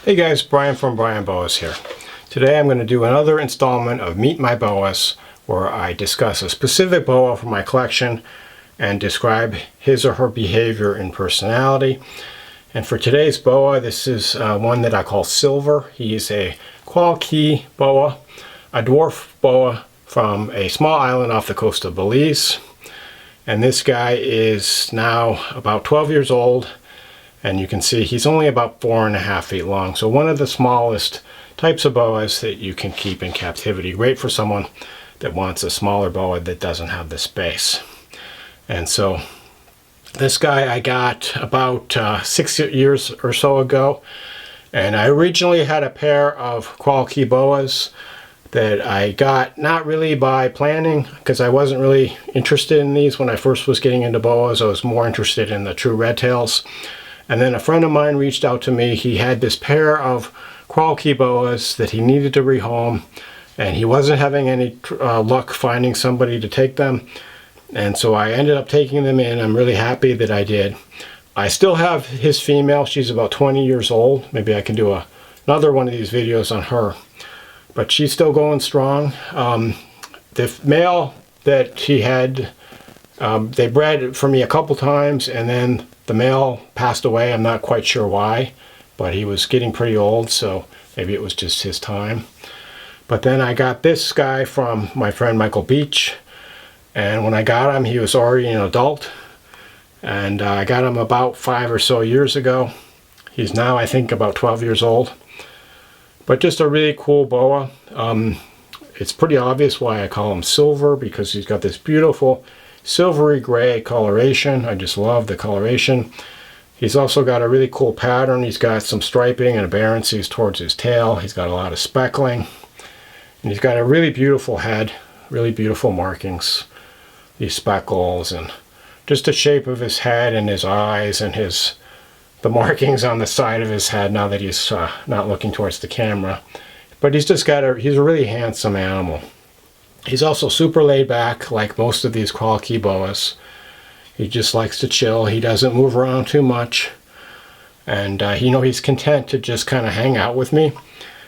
Hey guys, Brian from Boas here. Today I'm going to do another installment of Meet My Boas, where I discuss a specific boa from my collection and describe his or her behavior and personality. And for today's boa, this is one that I call Silver. He's a Quality boa, a dwarf boa from a small island off the coast of Belize. And this guy is now about 12 years old. And you can see he's only about 4.5 feet long. So one of the smallest types of boas that you can keep in captivity. Great for someone that wants a smaller boa that doesn't have the space. And so this guy I got about 6 years or so ago. And I originally had a pair of Quality boas that I got not really by planning, because I wasn't really interested in these when I first was getting into boas. I was more interested in the true red tails. And then a friend of mine reached out to me. He had this pair of Quality boas that he needed to rehome, and he wasn't having any luck finding somebody to take them. And so I ended up taking them in. I'm really happy that I did. I still have his female. She's about 20 years old. Maybe I can do another one of these videos on her. But she's still going strong. The male that he had, they bred for me a couple times, and then the male passed away. I'm not quite sure why, but he was getting pretty old, so maybe it was just his time. But then I got this guy from my friend Michael Beach, and when I got him, he was already an adult, and I got him about 5 or so years ago. He's now, I think, about 12 years old. But just a really cool boa. It's pretty obvious why I call him Silver, because he's got this beautiful silvery gray coloration. I just love the coloration. He's also got a really cool pattern. He's got some striping and aberrancies towards his tail. He's got a lot of speckling. And he's got a really beautiful head, really beautiful markings. These speckles and just the shape of his head and his eyes and the markings on the side of his head now that he's not looking towards the camera. But he's a really handsome animal. He's also super laid back, like most of these Quality boas. He just likes to chill. He doesn't move around too much. And he's content to just kind of hang out with me.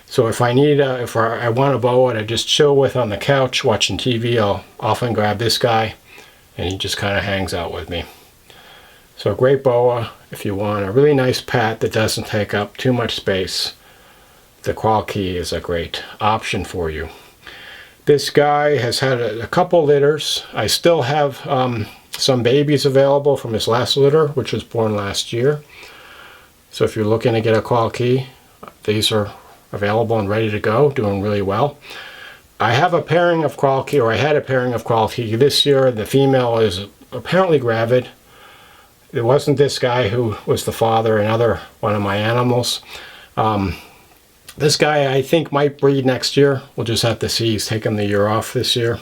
So if I want a boa to just chill with on the couch watching TV, I'll often grab this guy, and he just kind of hangs out with me. So a great boa if you want a really nice pet that doesn't take up too much space. The Quality is a great option for you. This guy has had a couple litters. I still have some babies available from his last litter, which was born last year. So if you're looking to get a Quality, these are available and ready to go, doing really well. I have a pairing of Quality, or I had a pairing of Quality this year. The female is apparently gravid. It wasn't this guy who was the father, another one of my animals. This guy I think might breed next year. We'll just have to see. He's taken the year off this year.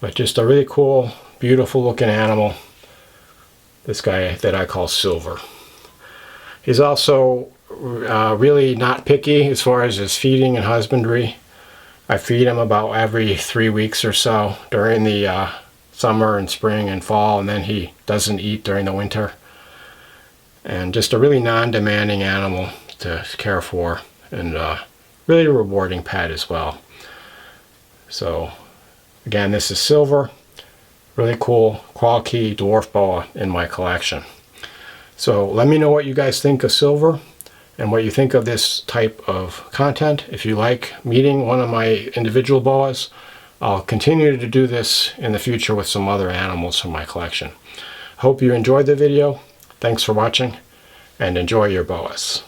But just a really cool, beautiful looking animal. This guy that I call Silver. He's also really not picky as far as his feeding and husbandry. I feed him about every 3 weeks or so during the summer and spring and fall, and then he doesn't eat during the winter. And just a really non-demanding animal to care for, and really rewarding pet as well. So again, this is Silver, really cool Quality Dwarf Boa in my collection. So let me know what you guys think of Silver and what you think of this type of content. If you like meeting one of my individual boas, I'll continue to do this in the future with some other animals from my collection. Hope you enjoyed the video. Thanks for watching, and enjoy your boas.